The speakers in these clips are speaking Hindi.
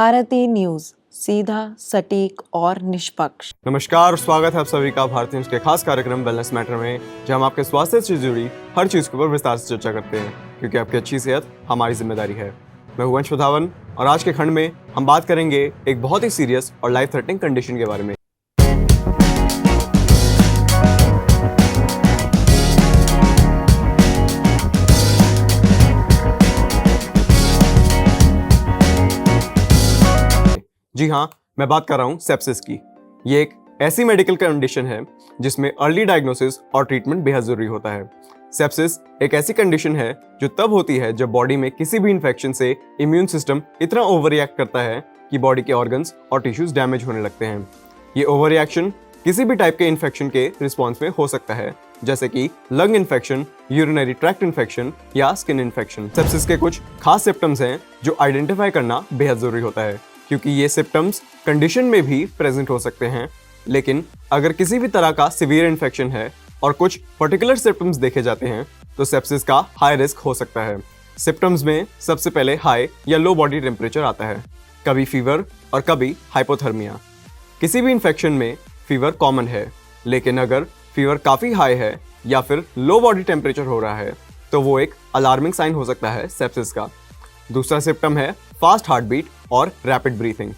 भारती न्यूज, सीधा, सटीक और निष्पक्ष। नमस्कार, स्वागत है आप सभी का भारती न्यूज के खास कार्यक्रम वेलनेस मैटर में, जहां हम आपके स्वास्थ्य से जुड़ी हर चीज के ऊपर विस्तार से चर्चा करते हैं, क्योंकि आपकी अच्छी सेहत हमारी जिम्मेदारी है। मैं हूं वंश वधावन और आज के खंड में हम बात करेंगे एक बहुत ही सीरियस और लाइफ थ्रेटनिंग कंडीशन के बारे में। जी हाँ, मैं बात कर रहा हूँ सेप्सिस की। ये एक ऐसी मेडिकल कंडीशन है जिसमें अर्ली डायग्नोसिस और ट्रीटमेंट बेहद जरूरी होता है। सेप्सिस एक ऐसी कंडीशन है जो तब होती है जब बॉडी में किसी भी इन्फेक्शन से इम्यून सिस्टम इतना ओवर रिएक्ट करता है कि बॉडी के ऑर्गन्स और टिश्यूज डैमेज होने लगते हैं। ये ओवर रिएक्शन किसी भी टाइप के इन्फेक्शन के रिस्पॉन्स में हो सकता है, जैसे कि lung infection, urinary tract infection या स्किन इन्फेक्शन। सेप्सिस के कुछ खास सिम्टम्स हैं जो आइडेंटिफाई करना बेहद जरूरी होता है, क्योंकि ये सिम्टम्स कंडीशन में भी प्रेजेंट हो सकते हैं। लेकिन अगर किसी भी तरह का सीवियर इन्फेक्शन है और कुछ पर्टिकुलर सिम्टम्स देखे जाते हैं तो सेप्सिस का हाई रिस्क हो सकता है। सिम्टम्स में सबसे पहले हाई या लो बॉडी टेम्परेचर आता है, कभी फीवर और कभी हाइपोथर्मिया। किसी भी इन्फेक्शन में फीवर कॉमन है, लेकिन अगर फीवर काफ़ी हाई है या फिर लो बॉडी टेम्परेचर हो रहा है तो वो एक अलार्मिंग साइन हो सकता है सेप्सिस का। दूसरा सिम्टम है फास्ट हार्ट बीट और रैपिड ब्रीथिंग।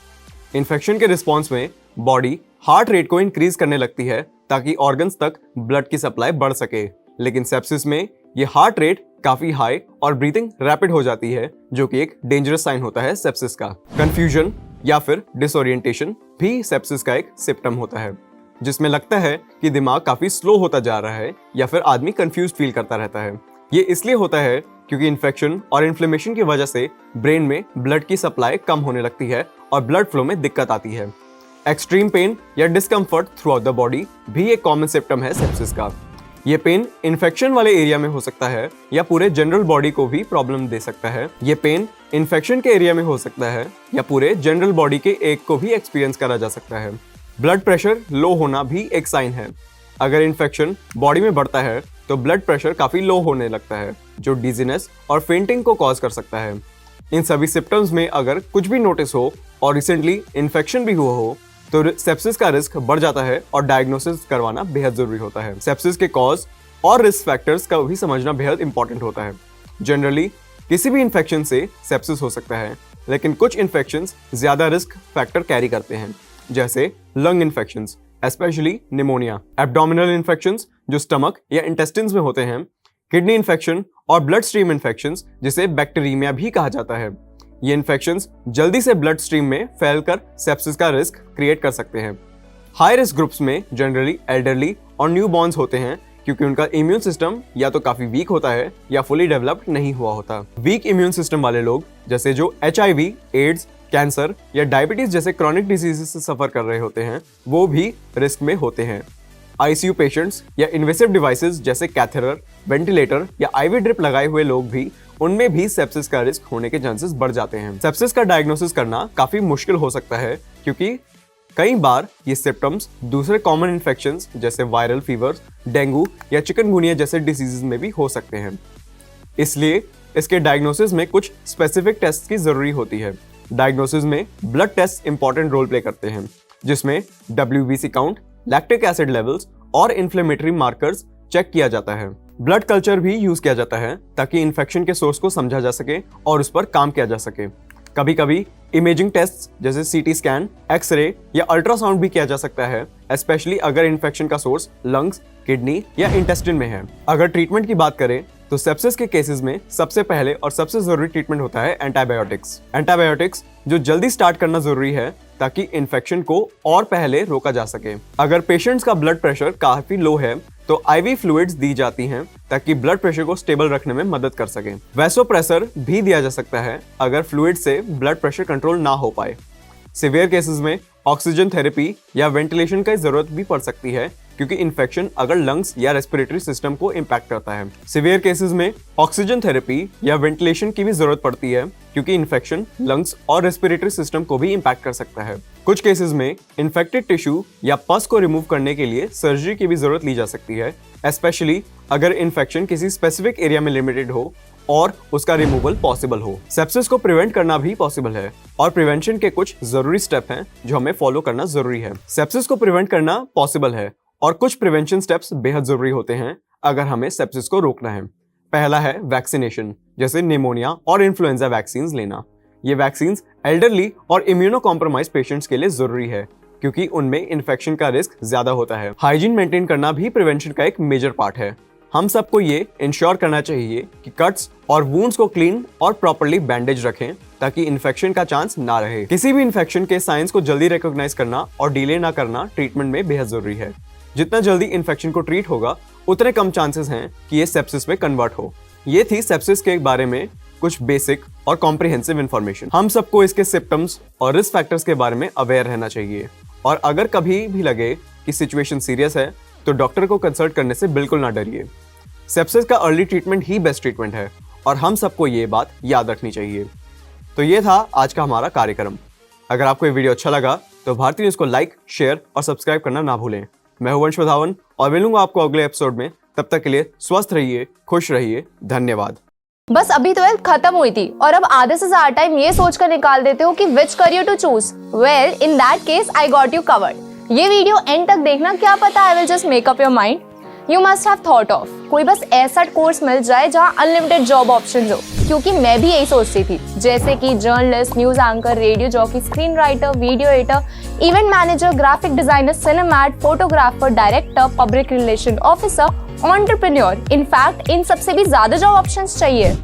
इन्फेक्शन के रिस्पॉन्स में बॉडी हार्ट रेट को इंक्रीज करने लगती है ताकि ऑर्गन्स तक ब्लड की सप्लाई बढ़ सके, लेकिन सेप्सिस में ये हार्ट रेट काफी हाई और ब्रीथिंग रैपिड हो जाती है, जो कि एक डेंजरस साइन होता है सेप्सिस का। कंफ्यूजन या फिर डिसोरिएंटेशन भी सेप्सिस का एक सिम्टम होता है, जिसमें लगता है कि दिमाग काफी स्लो होता जा रहा है या फिर आदमी कंफ्यूज फील करता रहता है। ये इसलिए होता है क्योंकि इन्फेक्शन और इन्फ्लेमेशन की वजह से ब्रेन में ब्लड की सप्लाई कम होने लगती है और ब्लड फ्लो में दिक्कत आती है। एक्सट्रीम पेन या discomfort through out the body भी एक कॉमन सिम्टम है सेप्सिस का। ये पेन इन्फेक्शन वाले एरिया में हो सकता है या पूरे जनरल बॉडी को भी प्रॉब्लम दे सकता है। ये पेन इन्फेक्शन के एरिया में हो सकता है या पूरे जनरल बॉडी के एक को भी एक्सपीरियंस करा जा सकता है। ब्लड प्रेशर लो होना भी एक साइन है। अगर इन्फेक्शन बॉडी में बढ़ता है तो ब्लड प्रेशर काफी लो होने लगता है, जो डिजीनेस और फेंटिंग को कॉज कर सकता है। इन सभी सिम्टम्स में अगर कुछ भी नोटिस हो और रिसेंटली इन्फेक्शन भी हुआ हो तो सेप्सिस का रिस्क बढ़ जाता है और डायग्नोसिस करवाना बेहद जरूरी होता है। सेप्सिस के कॉज और रिस्क फैक्टर्स का भी समझना बेहद इंपॉर्टेंट होता है। जनरली किसी भी इन्फेक्शन से सेप्सिस हो सकता है, लेकिन कुछ इन्फेक्शंस ज्यादा रिस्क फैक्टर कैरी करते हैं, जैसे lung infections, specially pneumonia, abdominal infections जो स्टमक या इंटेस्टिन्स में होते हैं, किडनी इन्फेक्शन और ब्लड स्ट्रीम इन्फेक्शंस जिसे बैक्टीरियमिया भी कहा जाता है। ये इन्फेक्शंस जल्दी से ब्लड स्ट्रीम में फैलकर सेप्सिस का रिस्क क्रिएट कर सकते हैं। हाई रिस्क ग्रुप्स में जनरली एल्डरली और न्यूबॉर्न्स होते हैं, क्योंकि उनका इम्यून सिस्टम या तो काफी वीक होता है या फुली डेवलप्ड नहीं हुआ होता। वीक इम्यून सिस्टम वाले लोग, जैसे जो HIV, एड्स, कैंसर या डायबिटीज जैसे क्रॉनिक डिजीज से सफर कर रहे होते हैं, वो भी रिस्क में होते हैं। ICU पेशेंट्स या इन्वेसिव डिवाइसेस जैसे कैथेटर, वेंटिलेटर या IV ड्रिप लगाए हुए लोग भी, उनमें भी सेप्सिस का रिस्क होने के चांसेस बढ़ जाते हैं। सेप्सिस का डायग्नोसिस करना काफी मुश्किल हो सकता है, क्योंकि कई बार ये सिम्टम्स दूसरे कॉमन इन्फेक्शंस जैसे वायरल फीवर, डेंगू या चिकनगुनिया जैसे डिसीजेस में भी हो सकते हैं। इसलिए इसके डायग्नोसिस में कुछ स्पेसिफिक टेस्ट की जरूरी होती है। डायग्नोसिस में blood test important role play करते हैं, जिसमें WBC count, lactic acid levels और इन्फ्लेमेटरी मार्कर्स चेक किया जाता है। ब्लड कल्चर भी यूज किया जाता है ताकि इन्फेक्शन के सोर्स को समझा जा सके और उस पर काम किया जा सके। कभी कभी इमेजिंग टेस्ट जैसे CT स्कैन, एक्सरे या अल्ट्रासाउंड भी किया जा सकता है, स्पेशली अगर इन्फेक्शन का सोर्स लंग्स, किडनी या इंटेस्टिन में है। अगर ट्रीटमेंट की बात करें तो सेप्सिस के केसेस में सबसे पहले और सबसे जरूरी ट्रीटमेंट होता है एंटीबायोटिक्स। एंटीबायोटिक्स जो जल्दी स्टार्ट करना जरूरी है ताकि इन्फेक्शन को और पहले रोका जा सके। अगर पेशेंट्स का ब्लड प्रेशर काफी लो है तो IV फ्लूइड्स दी जाती हैं ताकि ब्लड प्रेशर को स्टेबल रखने में मदद कर सके। वैसोप्रेसर भी दिया जा सकता है अगर फ्लूइड से ब्लड प्रेशर कंट्रोल ना हो पाए। सीवियर केसेस में ऑक्सीजन थेरेपी या वेंटिलेशन की जरूरत भी पड़ सकती है, क्योंकि इन्फेक्शन अगर लंग्स या रेस्पिरेटरी सिस्टम को इम्पैक्ट करता है। सीवियर केसेस में ऑक्सीजन थेरेपी या वेंटिलेशन की भी जरूरत पड़ती है, क्योंकि इन्फेक्शन लंग्स और रेस्पिरेटरी सिस्टम को भी इम्पैक्ट कर सकता है। कुछ केसेस में इन्फेक्टेड टिश्यू या पस को रिमूव करने के लिए सर्जरी की भी जरूरत ली जा सकती है, स्पेशली अगर इन्फेक्शन किसी स्पेसिफिक एरिया में लिमिटेड हो और उसका रिमूवल पॉसिबल हो। सेप्सिस को प्रिवेंट करना भी पॉसिबल है और प्रिवेंशन के कुछ जरूरी स्टेप हैं जो हमें फॉलो करना जरूरी है। सेप्सिस को प्रिवेंट करना पॉसिबल है और कुछ प्रिवेंशन स्टेप्स बेहद जरूरी होते हैं अगर हमें सेप्सिस को रोकना है। पहला है वैक्सीनेशन, जैसे निमोनिया और इन्फ्लुएंजा वैक्सीन लेना। ये वैक्सीन एल्डरली और इम्यूनो कॉम्प्रोमाइज पेशेंट्स के लिए जरूरी है क्योंकि उनमें इन्फेक्शन का रिस्क ज्यादा होता है। हाइजीन मेंटेन करना भी प्रिवेंशन का एक मेजर पार्ट है। हम सबको ये इंश्योर करना चाहिए कि कट्स और वुंड्स को क्लीन और प्रॉपर्ली बैंडेज रखें ताकि इन्फेक्शन का चांस ना रहे। किसी भी इन्फेक्शन के साइंस को जल्दी रिकॉग्नाइज करना और डिले ना करना ट्रीटमेंट में बेहद जरूरी है। जितना जल्दी इन्फेक्शन को ट्रीट होगा उतने कम चांसेस हैं कि ये सेप्सिस में कन्वर्ट हो। ये थी सेप्सिस के बारे में कुछ बेसिक और कॉम्प्रिहेंसिव इन्फॉर्मेशन। हम सबको इसके सिम्टम्स और रिस्क फैक्टर्स के बारे में अवेयर रहना चाहिए और अगर कभी भी लगे कि सिचुएशन सीरियस है तो डॉक्टर को कंसल्ट करने से बिल्कुल ना डरिए। सेप्सिस का अर्ली ट्रीटमेंट ही बेस्ट ट्रीटमेंट है और हम सबको ये बात याद रखनी चाहिए। तो ये था आज का हमारा कार्यक्रम। अगर आपको ये वीडियो अच्छा लगा तो भारती न्यूज़ को लाइक, शेयर और सब्सक्राइब करना ना भूलें। मैं हूं वंश वधावन और मिलूंगा आपको अगले एपिसोड में। तब तक के लिए स्वस्थ रहिए, खुश रहिए, धन्यवाद। बस अभी 12th खत्म हुई थी और अब आधे से ज्यादा टाइम ये सोचकर निकाल देते हो कि which career to choose. Well, in that case I got you covered. ये वीडियो एंड तक देखना, क्या पता I will just make up your mind. You must have thought of कोई बस ऐसा कोर्स मिल जाए जहाँ अनलिमिटेड जॉब ऑप्शंस हो, क्योंकि मैं भी यही सोचती थी। जैसे कि journalist, news anchor, radio jockey, screen writer, video editor, event manager, graphic designer, cinemat, photographer, director, public relation officer, entrepreneur. In fact इन सबसे भी ज्यादा जॉब ऑप्शंस चाहिए।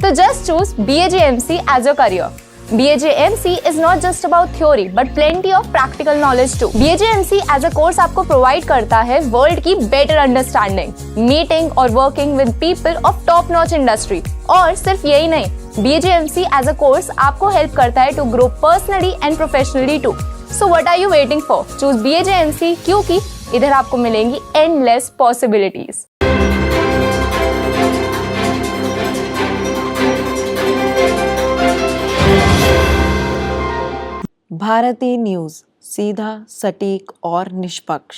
तो just choose BAJMC as your career. BAJMC is not just about theory but plenty of practical knowledge too. BAJMC as a course आपको provide करता है वर्ल्ड की better understanding, meeting और working with people of top notch industry। और सिर्फ यही नहीं, BAJMC as a course आपको help करता है to grow personally and professionally too. So what are you waiting for? Choose BAJMC क्योंकि इधर आपको मिलेंगी endless possibilities। भारती न्यूज़, सीधा, सटीक और निष्पक्ष।